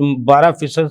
12%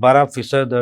12%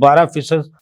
12%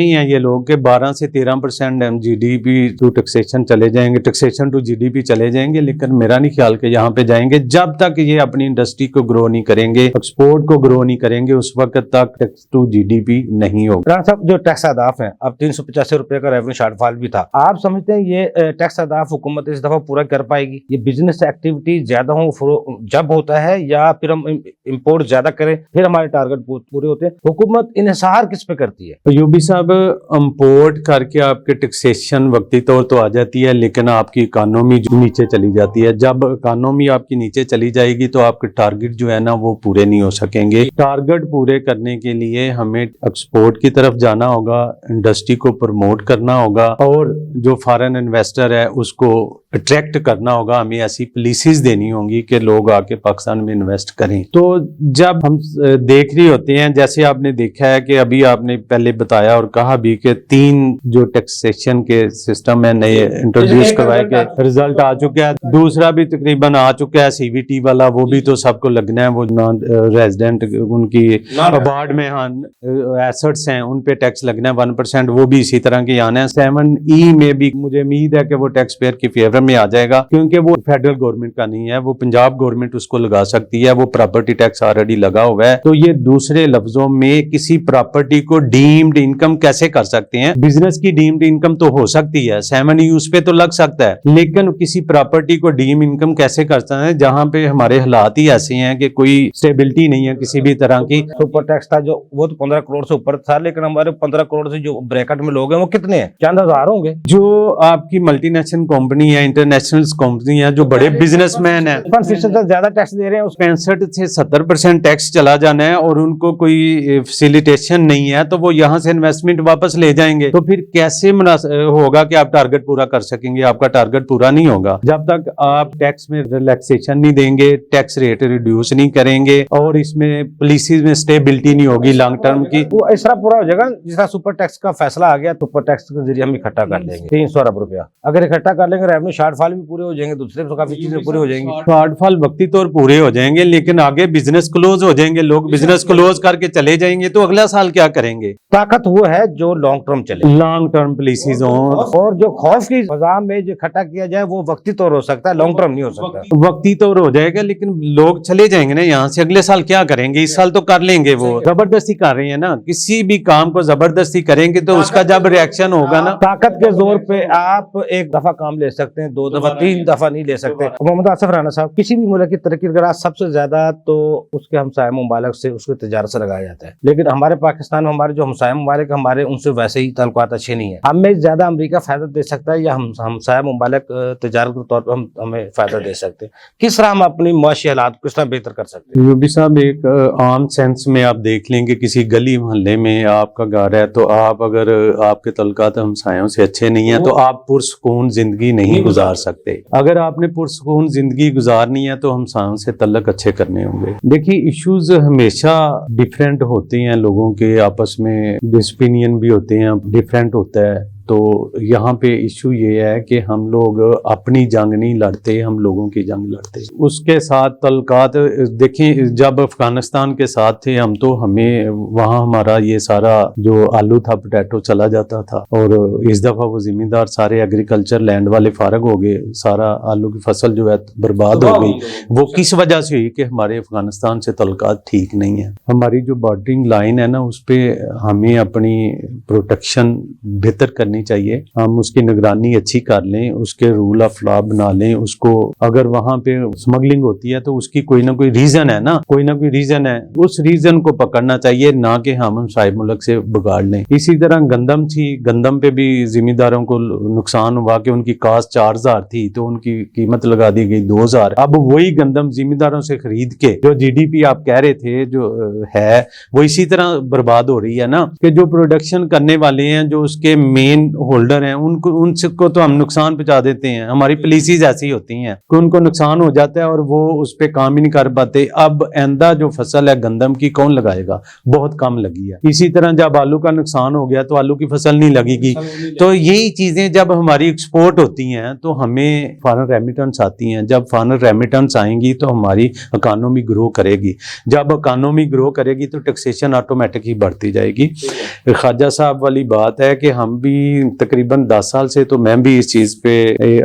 رہی ہیں یہ لوگ کہ 12 سے 13% GDP ٹو ٹیکسیشن چلے جائیں گے, ٹیکسیشن ٹو GDP چلے جائیں گے, لیکن میرا نہیں خیال کہ یہاں پہ جائیں گے جب تک یہ اپنی انڈسٹری کو گرو نہیں کریں گے, ایکسپورٹ کو گرو نہیں کریں گے, اس وقت تک ٹیکس ٹو GDP نہیں ہوگا. رانا صاحب جو ٹیکس اہداف ہیں, اب 385 روپے کا ریونیو شارٹ فال بھی تھا, آپ سمجھتے ہیں یہ ٹیکس اہداف حکومت اس دفعہ پورا کر پائے گی؟ یہ بزنس ایکٹیویٹی زیادہ ہوں جب ہوتا ہے یا پھر ہم امپورٹ زیادہ کریں پھر ہمارے ٹارگٹ پورے ہوتے ہیں؟ حکومت انحصار کس پہ کرتی ہے؟ ایوبی صاحب, امپورٹ کر کے آپ کے ٹیکسیشن وقتی طور تو آ جاتی ہے, لیکن آپ کی اکانومی نیچے چلی جاتی ہے. جب اکانومی آپ کی نیچے چلی جائے گی تو آپ کے ٹارگٹ جو ہے نا وہ پورے نہیں ہو سکیں گے. ٹارگٹ پورے کرنے کے لیے ہمیں ایکسپورٹ کی طرف جانا ہوگا, انڈسٹری کو پروموٹ کرنا ہوگا, اور جو فارن انویسٹر ہے اس کو اٹریکٹ کرنا ہوگا. ہمیں ایسی پالیسیز دینی ہوں گی کہ لوگ آ کے پاکستان میں انویسٹ کریں. تو جب ہم دیکھ رہے ہوتے ہیں, جیسے آپ نے دیکھا ہے کہ ابھی آپ نے پہلے بتایا اور کہا بھی کہ 3 جو ٹیکسیشن کے سسٹم ہے نئے انٹروڈیوس کروائے کے رزلٹ آ چکا ہے, دوسرا بھی تقریباً آ چکا ہے CVT والا, وہ بھی تو سب کو لگنا ہے. وہ نان ریزیڈنٹ ان کی ابارڈ میں ایسٹس ہیں ان پہ ٹیکس لگنا ہے 1%, وہ بھی اسی طرح کے آنا ہے. 7E میں بھی مجھے امید ہے کہ وہ ٹیکس پیئر کی فیور میں آ جائے گا, کیونکہ وہ فیڈرل گورنمنٹ کا نہیں ہے, وہ پنجاب گورنمنٹ اس کو لگا سکتی ہے. وہ پراپرٹی ٹیکس آلریڈی لگا ہوا ہے. تو یہ دوسرے لفظوں میں کسی پراپرٹی کو ڈیمڈ انکم کیسے کر سکتے ہیں؟ بزنس کی ڈیمڈ انکم تو ہو سکتی ہے, 7E اس پہ تو لگ سکتا ہے, لیکن کسی پراپرٹی کو ڈیم انکم کیسے کرتا ہے جہاں پہ ہمارے حالات ہی ایسے ہیں کہ کوئی اسٹیبلٹی نہیں ہے کسی بھی طرح کی. سپر ٹیکس تھا جو وہ تو 15 کروڑ سے اوپر تھا, لیکن ہمارے 15 کروڑ سے جو بریکٹ میں لوگ ہیں وہ کتنے ہیں؟ چند ہزار ہوں گے. جو آپ کی ملٹی نیشنل کمپنی ہے, انٹرنیشنل کمپنی ہے, جو بڑے بزنس مین ہیں, 5% سے زیادہ ٹیکس دے رہے ہیں. 65 سے 70% ٹیکس چلا جانا ہے اور ان کو کوئی فیسیلیٹیشن نہیں ہے, تو وہ یہاں سے انویسٹمنٹ واپس لے جائیں گے. تو پھر کیسے ہوگا کہ آپ ٹارگٹ پورا کر سکیں گے؟ آپ کا ٹارگٹ پورا نہیں ہوگا جب تک آپ ٹیکس میں ریلیکسیشن نہیں دیں گے, ٹیکس ریٹ ریڈیوس نہیں کریں گے, اور اس میں پالیسیز میں اسٹیبلٹی نہیں ہوگی لانگ ٹرم کی. وہ اس طرح پورا ہو جائے گا جس طرح سپر ٹیکس کا فیصلہ آ گیا, سپر ٹیکس کے ذریعے ہم اکٹھا کر لیں گے 300 ارب روپیہ. اگر اکٹھا کر لیں گے ریونیو شارٹ فال بھی پورے ہو جائیں گے, دوسرے کافی چیزیں پورے ہو جائیں گی. شارٹ فال وقتی طور پورے ہو جائیں گے, لیکن آگے بزنس کلوز ہو جائیں گے, لوگ بزنس کلوز کر کے چلے جائیں گے, تو اگلا سال کیا کریں گے؟ طاقت وہ ہے جو لانگ ٹرم چلے, لانگ ٹرم پالیسیز ہوں, اور جو خوف کی فضا میں جو اکٹھا کیا جائے وہ وقتی طور ہو سکتا ہے, لانگ ٹرم نہیں ہو سکتا. وقتی طور ہو جائے گا, لیکن لوگ چلے جائیں گے نا یہاں سے. اگلے سال کیا کریں گے؟ اس سال تو کر لیں گے, وہ زبردستی کر رہے ہیں نا, کسی بھی کام کو زبردستی کریں گے تو اس کا جب ریئیکشن ہوگا نا. طاقت کے زور پہ آپ ایک دفعہ کام لے سکتے ہیں, 2 دفعہ 3 دفعہ نہیں لے سکتے. محمد آصف رانا صاحب, کسی بھی ملک کی ترقی کا سب سے زیادہ تو اس کے ہمسائے ممالک سے, اس کے تجارت سے لگایا جاتا ہے, لیکن ہمارے پاکستان میں ہمارے جو ہمسائے ممالک ہمارے ان سے ویسے ہی تعلقات اچھے نہیں ہیں. ہمیں زیادہ امریکہ فائدہ دے سکتا ہے یا ہمسائے ممالک تجارت کے طور پر ہمیں فائدہ دے سکتے ہیں؟ کس طرح ہم اپنی معاشی حالات کو کس طرح بہتر کر سکتے ہیں؟ یوبی صاحب, ایک عام سینس میں آپ دیکھ لیں کہ کسی گلی محلے میں آپ کا گھر ہے, تو آپ اگر آپ کے تعلقات ہمسایوں سے اچھے نہیں ہیں تو آپ پرسکون زندگی نہیں گزار سکتے. اگر آپ نے پرسکون زندگی گزارنی ہے تو ہمسایوں سے تعلق اچھے کرنے ہوں گے. دیکھیے, ایشوز ہمیشہ ڈیفرنٹ ہوتے ہیں, لوگوں کے آپس میں ڈس اوپینین بھی ہوتے ہیں, ڈیفرنٹ ہوتا ہے. تو یہاں پہ ایشو یہ ہے کہ ہم لوگ اپنی جنگ نہیں لڑتے, ہم لوگوں کی جنگ لڑتے. اس کے ساتھ تعلقات دیکھیں, جب افغانستان کے ساتھ تھے ہم تو ہمیں وہاں ہمارا یہ سارا جو آلو تھا, پوٹیٹو چلا جاتا تھا, اور اس دفعہ وہ زمیندار سارے ایگریکلچر لینڈ والے فارغ ہو گئے, سارا آلو کی فصل جو ہے برباد ہو گئی. وہ کس وجہ سے ہوئی؟ کہ ہمارے افغانستان سے تعلقات ٹھیک نہیں ہیں. ہماری جو بارڈرنگ لائن ہے نا, اس پہ ہمیں اپنی پروٹیکشن بہتر کرنی چاہیے. ہم اس کی نگرانی اچھی کر لیں, اس کے رول آف لا بنا لیں. اس کو اگر وہاں پہ سمگلنگ ہوتی ہے تو اس کی کوئی نہ کوئی ریزن ہے نا, کوئی نہ کوئی ریزن ہے, اس ریزن کو پکڑنا چاہیے, نہ کہ ہم صاحب ملک سے بگاڑ لیں. اسی طرح گندم تھی, گندم پہ بھی زمینداروں کو نقصان ہوا کہ ان کی کاسٹ 4000 تھی تو ان کی قیمت لگا دی گئی 2000. اب وہی گندم زمینداروں سے خرید کے جو GDP آپ کہہ رہے تھے جو ہے وہ اسی طرح برباد ہو رہی ہے نا, کہ جو پروڈکشن کرنے والے ہیں, جو اس کے مین ہولڈر ہیں ان سے کو تو ہم نقصان پہنچا دیتے ہیں. ہماری پالیسیز ایسی ہوتی ہیں کہ ان کو نقصان ہو جاتا ہے اور وہ اس پہ کام ہی نہیں کر پاتے. اب آئندہ جو فصل ہے گندم کی کون لگائے گا؟ بہت کم لگی ہے. اسی طرح جب آلو کا نقصان ہو گیا تو آلو کی فصل نہیں لگے گی. تو یہی چیزیں جب ہماری ایکسپورٹ ہوتی ہیں تو ہمیں فارن ریمیٹنس آتی ہیں. جب فارن ریمیٹنس آئیں گی تو ہماری اکانومی گرو کرے گی. جب اکانومی گرو کرے گی تو ٹیکسیشن آٹومیٹک ہی بڑھتی جائے گی. خواجہ صاحب والی بات ہے کہ ہم بھی تقریباً 10 سال سے تو میں بھی اس چیز پہ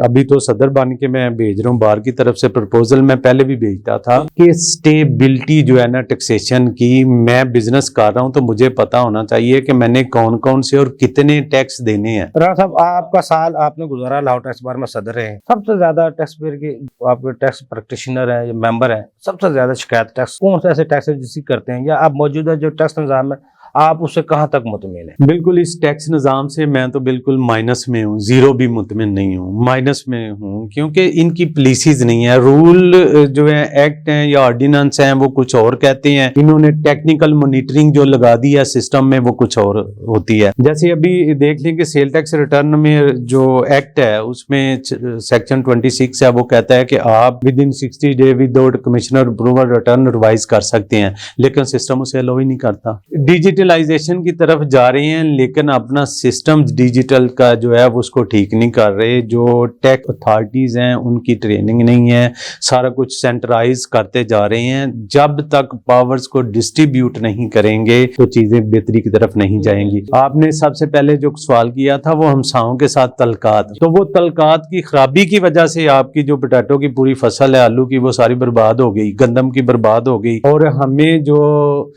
ابھی تو صدر بن کے میں بھیج رہا ہوں باہر کی طرف سے پرپوزل. میں پہلے بھی بھیجتا تھا کہ سٹیبلٹی جو ہے نا ٹیکسیشن کی. میں بزنس کر رہا ہوں تو مجھے پتا ہونا چاہیے کہ میں نے کون کون سے اور کتنے ٹیکس دینے ہیں. رانا صاحب آپ کا سال آپ نے گزارا لاہور ٹیکس بار میں صدر ہیں. سب سے زیادہ ٹیکس پیئر کی آپ کے ٹیکس پریکٹیشنر ہیں یا ممبر ہیں, سب سے زیادہ شکایت ٹیکس کون سے ایسے ٹیکس جس کی کرتے ہیں, یا آپ موجودہ جو ٹیکس نظام ہے آپ اس سے کہاں تک مطمئن ہیں؟ بالکل اس ٹیکس نظام سے میں تو بالکل مائنس میں ہوں, زیرو بھی مطمئن نہیں ہوں, مائنس میں ہوں, کیونکہ ان کی پالیسیز نہیں ہے. رول جو ہے ایکٹ ہیں یا آرڈیننس ہیں وہ کچھ اور کہتے ہیں. انہوں نے ٹیکنیکل مانیٹرنگ جو لگا دی ہے سسٹم میں وہ کچھ اور ہوتی ہے. جیسے ابھی دیکھ لیں کہ سیل ٹیکس ریٹرن میں جو ایکٹ ہے اس میں سیکشن 26 ہے, وہ کہتا ہے کہ آپ with in 60 day without commissioner approval return revise کر سکتے ہیں, لیکن سسٹم اسے الاؤ ہی نہیں کرتا. ڈیجیٹلائزیشن کی طرف جا رہے ہیں لیکن اپنا سسٹم ڈیجیٹل کا جو ہے وہ اس کو ٹھیک نہیں کر رہے. جو ٹیک اتھارٹیز ہیں ان کی ٹریننگ نہیں ہے, سارا کچھ سینٹرائز کرتے جا رہے ہیں. جب تک پاورز کو ڈسٹریبیوٹ نہیں کریں گے تو چیزیں بہتری کی طرف نہیں جائیں گی. آپ نے سب سے پہلے جو سوال کیا تھا وہ ہمساؤں کے ساتھ تعلقات, تو وہ تعلقات کی خرابی کی وجہ سے آپ کی جو پوٹیٹو کی پوری فصل ہے آلو کی وہ ساری برباد ہو گئی, گندم کی برباد ہو گئی. اور ہمیں جو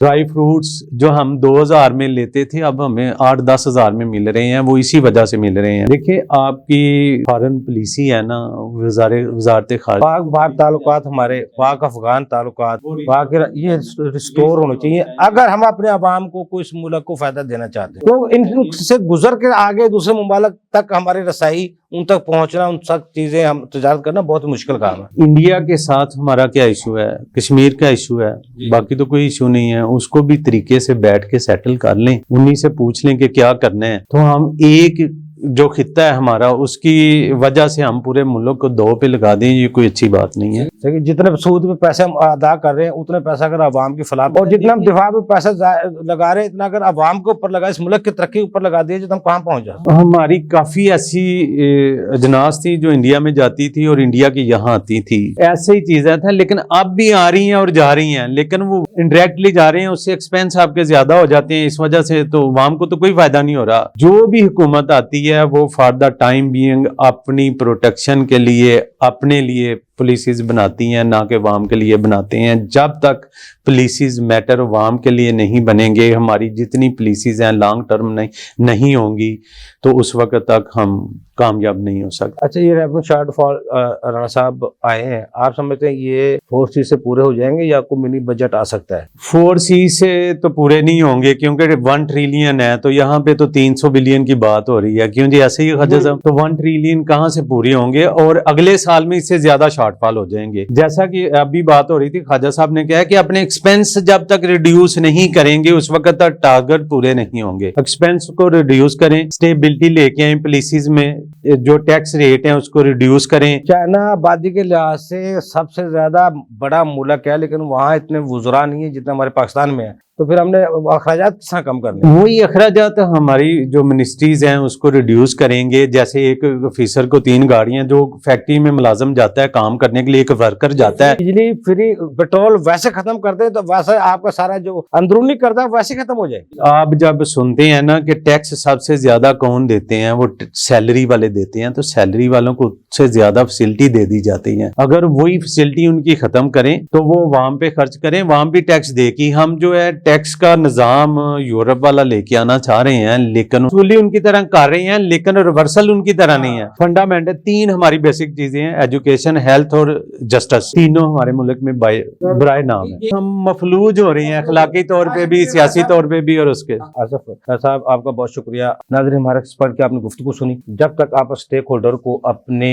ڈرائی فروٹس جو ہم 2000 میں لیتے تھے اب ہمیں 8-10 ہزار میں مل رہے ہیں, وہ اسی وجہ سے مل رہے ہیں. دیکھیں آپ کی فارن پالیسی ہے نا وزارت خارجہ, پاک بھارت تعلقات ہمارے, پاک افغان تعلقات, پاک یہ ریسٹور ہونے چاہیے. اگر ہم اپنے عوام کو کوئی اس ملک کو فائدہ دینا چاہتے ہیں تو ان سے گزر کے آگے دوسرے ممالک تک ہماری رسائی, ان تک پہنچنا, ان سب چیزیں ہم تجارت کرنا بہت مشکل کام ہے. انڈیا کے ساتھ ہمارا کیا ایشو ہے؟ کشمیر کا ایشو ہے, باقی تو کوئی ایشو نہیں ہے. اس کو بھی طریقے سے بیٹھ کے سیٹل کر لیں, انہی سے پوچھ لیں کہ کیا کرنا ہے. تو ہم ایک جو خطہ ہے ہمارا اس کی وجہ سے ہم پورے ملک کو دو پہ لگا دیں, یہ کوئی اچھی بات نہیں ہے. لیکن جتنے سود پہ پیسے ہم ادا کر رہے ہیں اتنے پیسہ اگر عوام کی فلاح, اور جتنا ہم دفاع پہ پیسہ لگا رہے ہیں اتنا اگر عوام کے اوپر لگا, اس ملک کی ترقی اوپر لگا دیے تو ہم کہاں پہنچ جائیں. ہماری کافی ایسی اجناس تھی جو انڈیا میں جاتی تھی اور انڈیا کی یہاں آتی تھی, ایسے ہی چیزیں تھا, لیکن اب بھی آ رہی ہیں اور جا رہی ہیں, لیکن وہ انڈائریکٹلی جا رہے ہیں, اس سے ایکسپینس آپ کے زیادہ ہو جاتے ہیں. اس وجہ سے تو عوام کو تو کوئی فائدہ نہیں ہو رہا. جو بھی حکومت آتی ہے وہ فار دا ٹائم بینگ اپنی پروٹیکشن کے لیے اپنے لیے پالیسیز بناتی ہیں, نہ کہ عوام کے لیے بناتے ہیں. جب تک پالیسیز میٹر عوام کے لیے نہیں بنیں گے, ہماری جتنی پالیسیز ہیں لانگ ٹرم نہیں ہوں گی, تو اس وقت تک ہم کامیاب نہیں ہو سکتے. اچھا, یہ ریونیو شارٹ فال رانا صاحب آئے ہیں, آپ سمجھتے ہیں یہ 4C سے پورے ہو جائیں گے یا کوئی منی بجٹ آ سکتا ہے؟ 4C سے تو پورے نہیں ہوں گے کیونکہ 1 ٹریلین ہے, تو یہاں پہ تو 300 بلین کی بات ہو رہی ہے. کیوں جی ایسے ہی خواجہ صاحب, تو 1 ٹریلین کہاں سے پورے ہوں گے, اور اگلے سال میں اس سے زیادہ شارٹ فال ہو جائیں گے. جیسا کہ ابھی بات ہو رہی تھی, خواجہ صاحب نے کہا کہ اپنے ایکسپینس جب تک ریڈیوس نہیں کریں گے اس وقت تک ٹارگٹ پورے نہیں ہوں گے. ایکسپینس کو ریڈیوس کریں, اسٹیبلٹی لے کے آئیں, پالیسیز میں جو ٹیکس ریٹ ہیں اس کو ریڈیوس کریں. چائنا آبادی کے لحاظ سے سب سے زیادہ بڑا ملک ہے, لیکن وہاں اتنے وزراء نہیں ہیں جتنے ہمارے پاکستان میں ہیں, تو پھر ہم نے اخراجات کس طرح کم کرنے ہیں؟ وہی اخراجات ہماری جو منسٹریز ہیں اس کو ریڈیوس کریں گے. جیسے ایک آفیسر کو 3 گاڑیاں, جو فیکٹری میں ملازم جاتا ہے کام کرنے کے لیے, ایک ورکر جاتا ہے. بجلی فری, پیٹرول ویسے ختم کر دیں تو ویسے آپ کا سارا جو اندرونی کردہ ویسے ختم ہو جائے. آپ جب سنتے ہیں نا کہ ٹیکس سب سے زیادہ کون دیتے ہیں, وہ سیلری والے دیتے ہیں, تو سیلری والوں کو سے زیادہ فیسلٹی دے دی جاتی ہیں. اگر وہی فیسلٹی ان کی ختم کریں تو وہ وہاں پہ خرچ کریں, وہاں بھی ٹیکس دے کی. ہم جو ہے ٹیکس کا نظام یورپ والا لے کے آنا چاہ رہے ہیں, لیکن اصولی ان کی طرح کر رہے ہیں, لیکن ریورسل ان کی طرح نہیں ہے. فنڈامنٹ 3 ہماری بیسک چیزیں ہیں, ایجوکیشن, ہیلتھ اور جسٹس, تینوں ہمارے ملک میں برائے نام ہے. ہم مفلوج ہو رہے ہیں اخلاقی طور پہ بھی, سیاسی طور پہ بھی, اور اس کے. آصف صاحب آپ کا بہت شکریہ. ناظرین ہمارے ایکسپرٹ کی آپ نے گفتگو سنی. جب تک آپ اسٹیک ہولڈر کو اپنے